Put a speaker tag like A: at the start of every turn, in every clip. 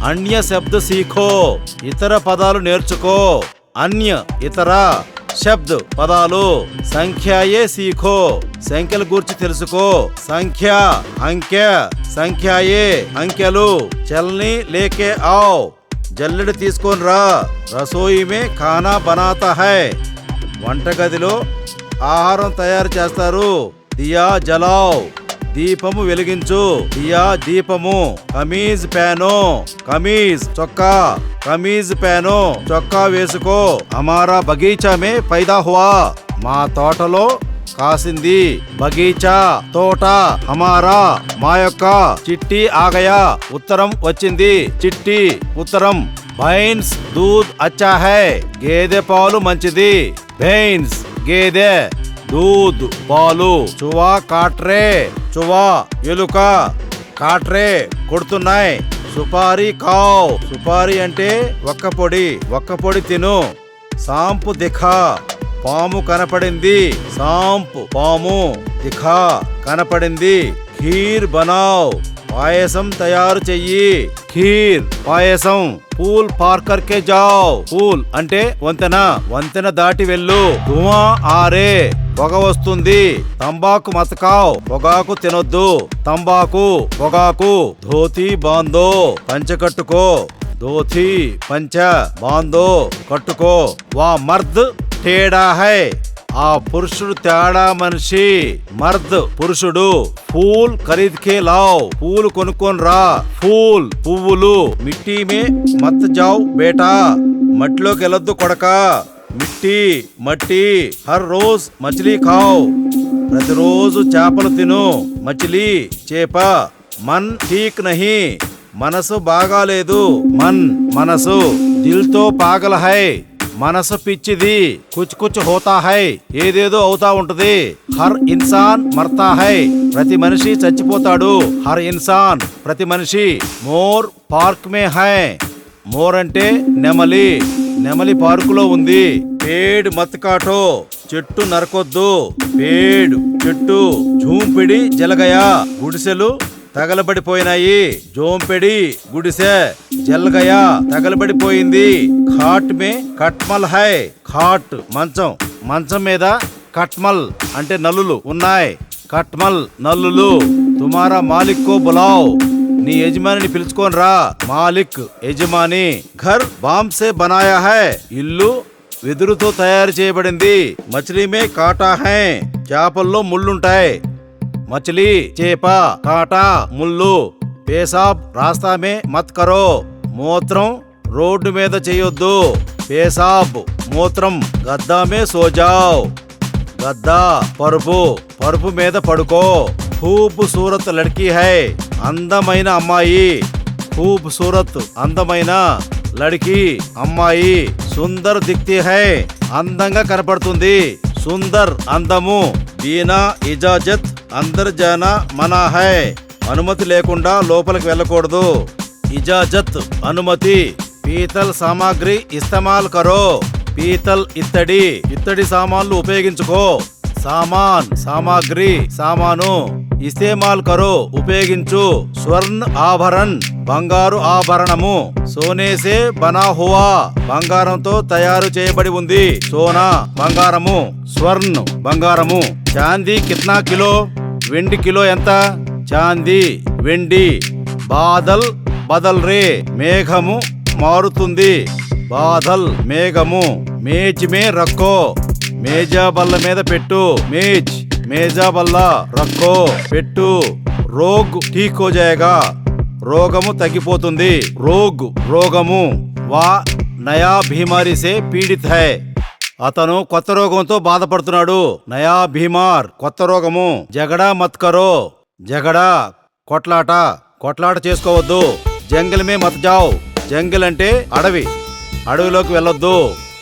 A: అన్య శబ్ద సీఖో, ఇతర పదాలు నేర్చుకో. అన్య ఇతర, శబ్ద్ పదాలు. సంఖ్యాయే సీఖో, సంఖ్యల గురించి తెలుసుకో. సంఖ్య అంకె, సంఖ్యాయే అంకెలు. చల్ని లేకే ఆవ్, జల్లెడ తీసుకొని రా. రసోయి మే ఖానా బనాతా హై, వంటగదిలో ఆహారం తయారు చేస్తారు. దియా జలావ్, దీపము వెలిగించు. దియా దీపము. కమీజ్ పహనో, కమీజ్ చొక్కా, కమీజ్ పహనో చొక్కా వేసుకో. హమారా బగీచా మే పైదా హువా, మా తోటలో కాసింది. బగీచా తోట, హమారా మా యొక్క. చిట్టి ఆగయా, ఉత్తరం వచ్చింది. చిట్టి ఉత్తరం. భైన్స్ దూద్ అచ్చా హై, గేదె పాలు మంచిది. భైన్స్ గేదె, దూద్ పాలు. చువా కాట్రే, చువా ఎలుక, కాట్రే కొడుతున్నాయి. సుపారీ కావ్, సుపారీ అంటే ఒక్క పొడి, ఒక్క పొడి తిను. సాంపు దిఖా, పాము కనపడింది. సాంపు పాము, దిఖా కనపడింది. ఖీర్ బనావ్, పాయసం తయారు చెయ్యి. ఖీర్ పాయసం. పూల్ పార్ కర్కే జావ్, పూల్ అంటే వంతెన, వంతెన దాటి వెళ్ళు. ధువా ఆరే, పొగ వస్తుంది. తంబాకు మతకావ్, పొగాకు తినొద్దు. తంబాకు పొగాకు. ధోతి బాందో, పంచె కట్టుకో. ధోతి పంచ, బాందో కట్టుకో. వా మర్ద్ టేడా హై, ఆ పురుషుడు తేడా మనిషి. మర్ద్ పురుషుడు. ఫూల్ ఖరీద్ కే లావ్, పూలు కొనుక్కొని రా. ఫూల్ పువ్వులు. మిట్టీ మే మత్ జావ్ బేటా, మట్టిలోకి వెళ్ళొద్దు కొడకా. మిట్టి మట్టి. హర్ రోజ్ మచిలీ ఖావ్, ప్రతిరోజు చేపలు తిను. మచిలీ చేప. మన్ ఠీక్ నహీ, మనసు బాగాలేదు. మన్ మనసు. దిల్ తో పాగల్ హై, మనసు పిచ్చిది. కుచ్ కుచ్ హోతా హై, ఏదేదో అవుతా ఉంటది. హర్ ఇన్సాన్ మర్తా హై, ప్రతి మనిషి చచ్చిపోతాడు. హర్ ఇన్సాన్ ప్రతి మనిషి. మోర్ పార్క్ మే హై, మోర్ అంటే నెమలి, నెమలి పార్కులో ఉంది. పేడ్ మత్ కాటో, చెట్టు నరకొద్దు. పేడ్ చెట్టు. ఝూంపిడి జలగయా, గుడిసెలు తగలబడిపోయినాయి. జోంపెడి గుడిసె, జల్గయా తగలబడిపోయింది. ఖాట్ మే కట్మల్ హై, ఖాట్ మంచం, మంచం మీద కట్మల్ అంటే నల్లులు ఉన్నాయి. కట్మల్ నల్లులు. తుమారా మాలిక్ కో బులావ్, నీ యజమానిని పిలుచుకొని రా. మాలిక్ యజమాని. ఘర్ బాంబ్ సే బనాయా హై, ఇల్లు వెదురుతో తయారు చేయబడింది. మచిలీ మే కాటా హై, చేపల్లో ముళ్ళుంటాయి. మచిలీ చేప, కాటా ముళ్ళు. పేసాబ్ రాస్తా మే మత్ కరో, మూత్రం రోడ్డు మీద చేయొద్దు. పేసాబ్ మూత్రం. గద్దా మే సోజావ్, గద్దా పరుపు, పరుపు మీద పడుకో. ఖూబ్ సూరత్ లడ్కీ హై, అందమైన అమ్మాయి. ఖూబ్ సూరత్ అందమైన, లడ్కీ అమ్మాయి. సుందర్ దిక్తి హై, అందంగా కనపడుతుంది. సుందర్ అందము. బినా ఇజాజత్ అందర్ జానా మనా హై, అనుమతి లేకుండా లోపలికి వెళ్ళకూడదు. ఇజాజత్ అనుమతి. పీతల్ సామాగ్రి ఇస్తమాల్ కరో, పీతల్ ఇత్తడి, ఇత్తడి సామాన్లు ఉపయోగించుకో. సామాన్ సామాగ్రి సామాను. ఇస్తేమాల్ కరో ఉపయోగించు. స్వర్ణ ఆభరణ్ బంగారు ఆభరణము. సోనేసే బనా హువా బంగారంతో తయారు చేయబడి ఉంది. సోనా బంగారము, స్వర్ణ బంగారము. చాందీ కిత్నా కిలో, వెండి కిలో ఎంత? చాందీ వెండి. బాదల్ బదల్ రే మేఘము మారుతుంది. బాదల్ మేఘము. మేజ్ మే రక్కో మేజా బల్ల మీద పెట్టు. మేజ్ మేజా బల్ల, రక్కో పెట్టు. రోగ్ ఠీక్ హో జాయేగా రోగము తగ్గిపోతుంది. రోగ్ రోగము. వా నయా బీమారీ సే పీడిత్ హై అతను కొత్త రోగంతో బాధపడుతున్నాడు. నయా బీమార్ కొత్త రోగము. జగడా మత్ కరో జగడా కొట్లాట, కొట్లాట చేసుకోవద్దు. జంగల్ మే మత్ జావ్ జంగల్ అంటే అడవి, అడవిలోకి వెళ్ళొద్దు.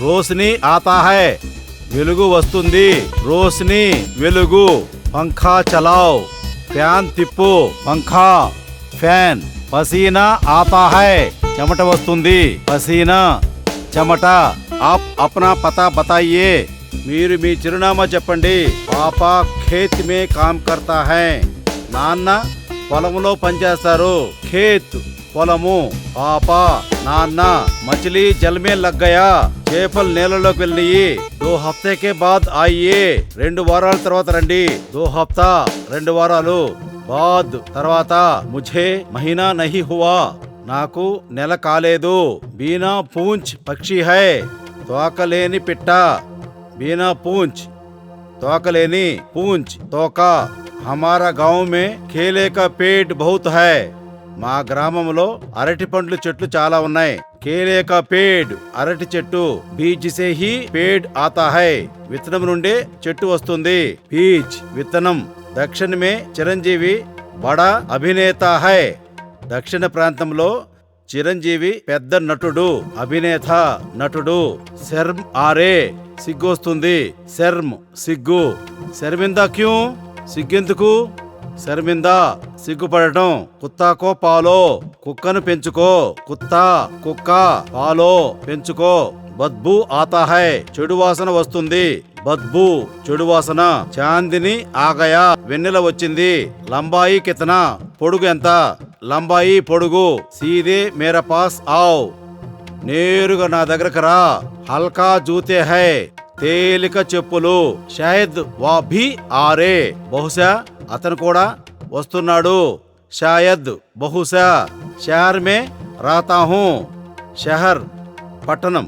A: రోషనీ ఆతా హై వెలుగు వస్తుంది. రోషనీ వెలుగు. పంఖా చలావ్ ఫ్యాన్ తిప్పు. పంఖా ఫ్యాన్. పసీనా ఆతా హై చెమట వస్తుంది. పసీనా చెమట. ఆప్ అప్నా పతా బతాయియే మీరు మీ చిరునామా చెప్పండి. పాపా ఖేత్ మే కామ్ కర్తా హై నాన్న పొలంలో పనిచేస్తారు. ఖేత్ పొలము. పాప నాన్న మచిలీ జల్మే లగ్గయా చేపలు నీళ్ళలోకి వెళ్ళినాయి. 2 హఫ్తే బాద్ ఆయియే 2 వారాల తర్వాత రండి. 2 హఫ్తా 2 వారాలు. బాద్ తర్వాత. ముఝే మహీనా నహీ హువా నాకు నెల కాలేదు. బీనా పూంచ్ పక్షి హై తోకలేని పిట్ట. బీనా పూంచ్ తోకలేని, పూంచ్ తోక. హమారా గాంవ్ మే కేలే కా పేడ్ బహుత్ హై మా గ్రామంలో అరటి పండ్లు చెట్లు చాలా ఉన్నాయి. కేలే కా పేడ్ అరటి చెట్టు. బీజ్ సే హీ పేడ్ ఆతా హై విత్తనం నుండే చెట్టు వస్తుంది. బీజ్ విత్తనం. దక్షిణ మే చిరంజీవి బడా అభినేత హై దక్షిణ ప్రాంతంలో చిరంజీవి పెద్ద నటుడు. అభినేత నటుడు. శర్మ్ ఆరే సిగ్గొస్తుంది. శర్మ్ సిగ్గు. శర్మిందా క్యూ సిగ్గెందుకు? శర్మిందా సిగ్గుపడటం. కుత్తాకో పాలో కుక్కను పెంచుకో. కుత్తా కుక్క, పాలో పెంచుకో. బద్బూ ఆతా హై చెడు వాసన వస్తుంది. బద్బూ చెడు వాసన. చాందిని ఆగయా వెన్నెల వచ్చింది. లంబాయి కితనా పొడుగు ఎంత? లంబాయి పొడుగు. సీదే మేరా పాస్ ఆవ్ నేరుగా నా దగ్గరకు రా. హల్కా జూతే హై తేలిక చెప్పులు. షాయద్ వా భీ ఆరే బహుశా అతను కూడా వస్తున్నాడు. షాయద్ బహుశా. షహర్ మే రాతా హూ షహర్ పట్టణం.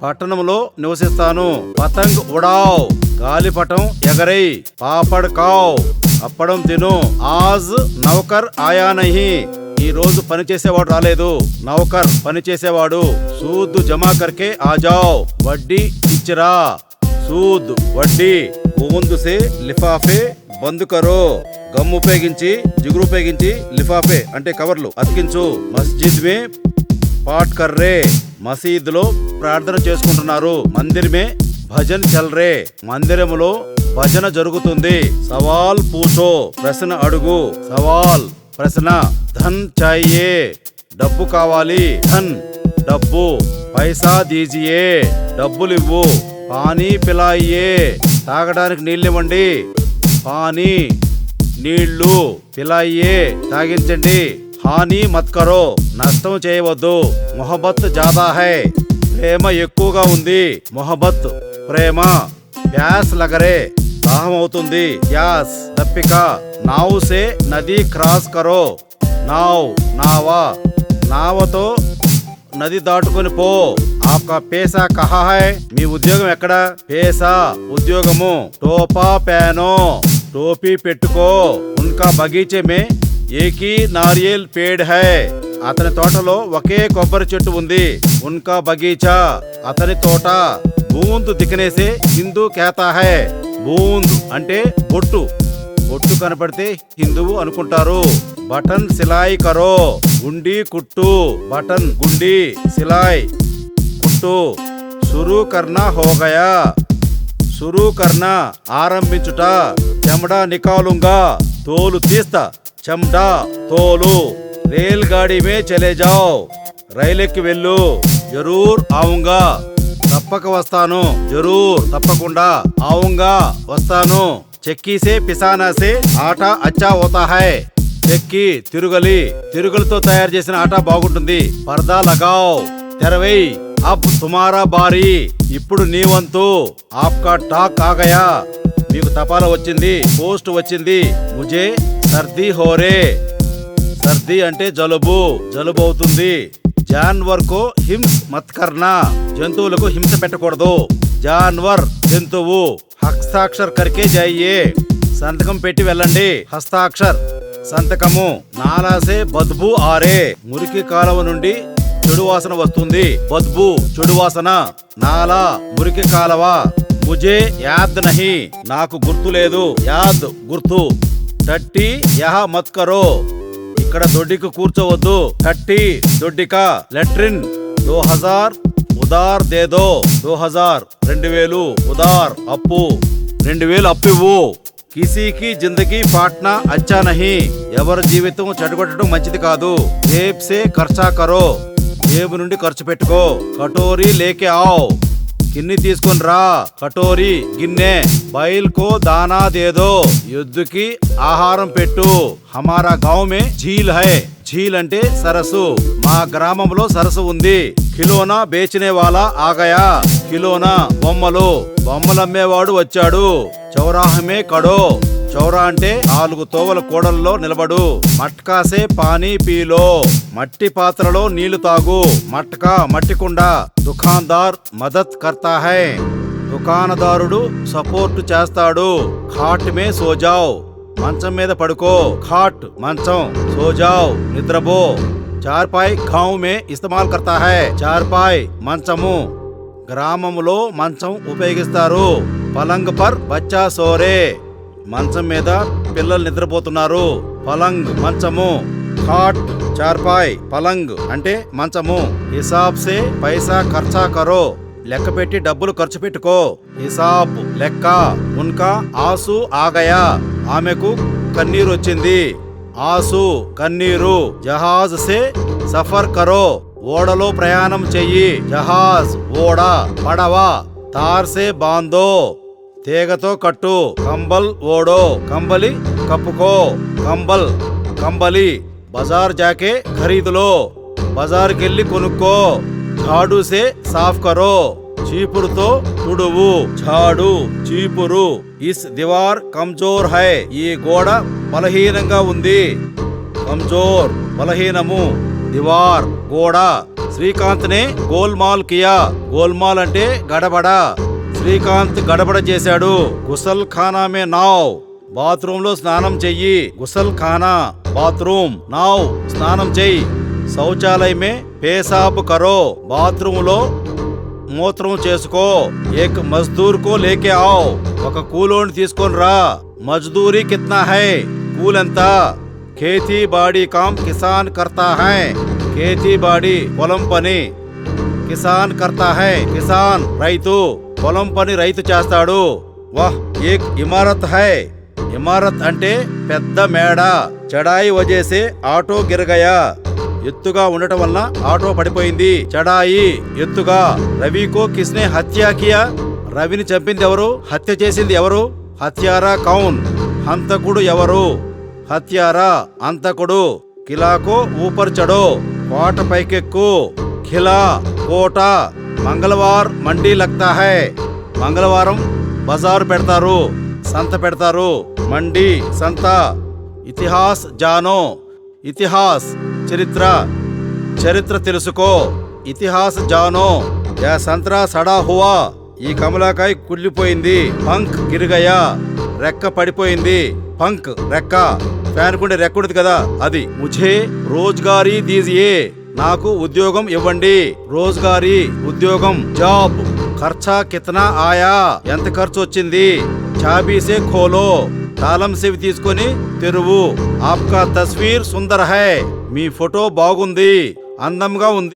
A: పట్టణంలో నివసిస్తాను. పతంగ్ ఉడావ్ గాలిపటం ఎగరై. పాపడ్ కావ్ అప్పడం తిను. ఆజ్ నౌకర్ ఆయా నహీ ఈ రోజు పనిచేసేవాడు రాలేదు. నౌకర్ పనిచేసేవాడు. సూద్ జమా కర్కే ఆజావ్ వడ్డీ ఇచ్చిరా. సూద్ వడ్డీ. గోందు సే లిఫాఫే బంద్ కరో గమ్ ఉపయోగించి జిగురు ఉపయోగించి లిఫాఫే అంటే కవర్లు అతికించు. మస్జిద్ మే పాట్ కర్రే మసీదులో ప్రార్థన చేసుకుంటున్నారు. మందిర్ మే భజన్ చల్ రే మందిరములో భజన జరుగుతుంది. సవాల్ పూచో ప్రశ్న అడుగు. సవాల్ ప్రశ్న. ధన్ చాయియే డబ్బు కావాలి. ధన్ డబ్బు. పైసా దీజియే డబ్బులివ్వు. పానీ పిలాయియే తాగడానికి నీళ్ళివ్వండి. పానీ నీళ్లు. పిలాయియే తాగించండి. హాని మత్ కరో నష్టం చేయవద్దు. మొహబత్ జాదా హై ప్రేమ ఎక్కువగా ఉంది. మొహబత్ ప్రేమ. ప్యాస్ లగరే దాహం అవుతుంది. ప్యాస్ దప్పిక. నావ్ సే నది క్రాస్ కరో నావ్ నావా నావతో నది దాటుకొని పో. ఆప్కా పేసా కహా హై మీ ఉద్యోగం ఎక్కడ? పేసా ఉద్యోగము. టోపా పేనో టోపీ పెట్టుకో. ఉన్కా బగీచే మే ఏకీ నారియల్ పేడ్ హై అతని తోటలో ఒకే కొబ్బరి చెట్టు ఉంది. ఉన్కా బగీచా అతని తోట. బూంద్ దికనేసే హిందూ కేతా హై బూంద్ అంటే బొట్టు. బొట్టు కనపడితే హిందువు అనుకుంటారు. బటన్ సిలాయి కరో గుండి కుట్టు. బటన్ గుండి సిలాయి కుట్టు. శురూ కర్నా హోగయా శురూ కర్నా ఆరంభించుట. చెమడా నికాలుంగా తోలు తీస్తా. చెమడా తోలు. రేల్ గాడి మే చలే జావ్ రైలెక్కి వెళ్ళు. జరూర్ ఆవుంగా తప్పక వస్తాను. జరూర్ తప్పకుండా. ఆవుంగా వస్తాను. చెక్కీ సే పిసానా సే ఆటా అచ్చా హోతా హై చెక్కి తిరుగలి. తిరుగులతో తయారు చేసిన ఆటా బాగుంటుంది. పర్దా లగావ్ తెరవై. అబ్ తుమారా బారీ ఇప్పుడు నీ వంతు. ఆప్కా టాక్ ఆగయా మీకు తపాలా వచ్చింది. పోస్ట్ వచ్చింది. ముజే సర్దీ హోరే సర్దీ అంటే జలుబు. జలుబు అవుతుంది. జాన్వర్ కో హింస్ మత్ కర్నా జంతువులకు హింస పెట్టకూడదు. జాన్వర్ జంతువు. హస్తాక్షర్ కర్కే జాయియే సంతకం పెట్టి వెళ్ళండి. హస్తాక్షర్ సంతకము. నాలాసే బద్బూ ఆరే మురికి కాలువ నుండి చెడు వాసన వస్తుంది. బద్బూ చెడు వాసన. నాలా మురికి కాలవ. ముజే యాద్ నహీ నాకు గుర్తు లేదు. యాద్ గుర్తు. టట్టి యహ మత్ కరో ఇక్కడ దొడ్డికి కూర్చోవద్దు. టట్టి దొడ్డిక. లెట్రిన్ 2000 ఉదార్ దేదో 2000 2000 ఉదార్ అప్పు 2000 అప్పు ఇవ్వు. కిసీకి జిందగీ పాట్నా అచ్చా నహీ ఎవరి జీవితం చెడగొట్టడం మంచిది కాదు. జేబ్ సే ఖర్చా కరో జేబు నుండి ఖర్చు పెట్టుకో. కటోరీ లేకే ఆవ్ గిన్నె తీసుకొని రా, కటోరీ గిన్నె, బైల్ కో దానా దేదో, ఎద్దుకి ఆహారం పెట్టు. హమారా గావ్ మే ఝీల్ హై, ఝీల్ అంటే సరస్సు, మా గ్రామంలో సరస్సు ఉంది. ఖిలోనా బేచనే వాలా ఆగయా, ఖిలోనా బొమ్మలు, బొమ్మలమ్మేవాడు వచ్చాడు. చౌరాహమే కడో, చౌరా అంటే 4 తోవల కూడల్లో నిలబడు. మట్కాసే పానీ పీలో, మట్టి పాత్రలో నీళ్లు తాగు. మట్కా మట్టి కుండ. దుకాందార్ మదత్ కర్తా హై, దుకాణదారుడు సపోర్టు చేస్తాడు. ఖాట్ మే సోజావ్, మంచం మీద పడుకో. ఖాట్ మంచం, సోజావ్ నిద్రబో. చార్పాయ్ గావ్ మే ఇస్తమాల్ కర్తా హై, చార్పాయ్ మంచము, గ్రామములో మంచం ఉపయోగిస్తారు. పలంగ్ పర్ బచ్చా సోరే, మంచం మీద పిల్లలు నిద్రపోతున్నారు. పలంగ్ మంచము, ఖాట్ చార్పాయ్, పలంగ్ అంటే మంచము. హిసాబ్ సే పైసా ఖర్చా కరో, లెక్క పెట్టి డబ్బులు ఖర్చు పెట్టుకో. హిసాబ్ లెక్క. ఉన్కా ఆసు ఆగయా, ఆమెకు కన్నీరు వచ్చింది. ఆసు కన్నీరు. జహాజ్ సే సఫర్ కరో, ఓడలో ప్రయాణం చెయ్యి. జహాజ్ ఓడ, పడవ. తార్ సే బాందో, తీగతో కట్టు. కంబల్ ఓడో, కంబలి కప్పుకో. కంబల్ కంబలి. బజార్ జాకే ఖరీదులో, బజార్కెళ్ళి కొనుక్కో. ఝాడు సే సాఫ్ కరో, చీపురుతో తుడువు. ఝాడు చీపురు. ఇస్ దివార్ కమ్జోర్ హై, ఈ గోడ బలహీనంగా ఉంది. కమ్జోర్ బలహీనము, దివార్ గోడ. శ్రీకాంత్ నే గోల్మాల్ కియా, గోల్మాల్ అంటే గడబడ. శ్రీకాంత్ గడబడ చేశాడు. గుసల్ ఖానా మే నావ్, బాత్రూమ్ లో స్నానం చెయ్యి. గుసల్ ఖానా బాత్రూమ్, నావ్ స్నానం చెయ్యి. శౌచాలయ మే పేసాబ్ కరో, బాత్రూమ్ లో మూత్రం చేసుకో. ఏక్ మజ్దూర్ కో లేకే ఆవ్, ఒక కూలోని తీసుకొని రా. మజ్దూరీ కిత్నా హై, కూలెంత. ఖేతీ బాడీ కామ్ కిసాన్ కర్తా హై, ఖేతీ బాడీ పొలం పని. కిసాన్ కర్తా హై, కిసాన్ రైతు, పొలం పని రైతు చేస్తాడు. వహ్ ఏక్ ఇమారత్ హై, ఇమారత్ అంటే పెద్ద మేడ. చడాయి వజేసే ఆటో గిరగయా, ఎత్తుగా ఉండటం వల్ల ఆటో పడిపోయింది. చడాయి ఎత్తుగా. రవికో కిస్నే హత్యా కియా, రవిని చంపింది ఎవరు, హత్య చేసింది ఎవరు. హత్యారా కౌన్, హంతకుడు ఎవరు. హత్యారా అంతకుడు. కిలాకో ఊపర్ చడో, కోట పైకెక్కు. ఖిలా కోట. మంగళవార్ మండీ లగ్తా హై, మంగళవారం బజారు పెడతారు, సంత పెడతారు. మండీ సంత. ఇతిహాస్ జానో, ఇతిహాస్ చరిత్ర, చరిత్ర తెలుసుకో. ఇతిహాస్ జానో. యా సంత్రా సడా హువా, ఈ కమలాకాయ కుళ్ళిపోయింది. పంక్ గిరిగయా, రెక్క పడిపోయింది. పంక్ రెక్క, ఫ్యాన్ కుండే రెక్క ఉండదు కదా అది. ముఝే రోజ్గారీ దీజియే, నాకు ఉద్యోగం ఇవ్వండి. రోజ్గారీ ఉద్యోగం, జాబ్. ఖర్చా కితనా ఆయా, ఎంత ఖర్చు వచ్చింది. చాబీ సే ఖోలో, తాళం చెవి తీసుకొని తెరువు. ఆప్కా తస్వీర్ సుందర్ హై, మీ ఫోటో బాగుంది, అందంగా ఉంది.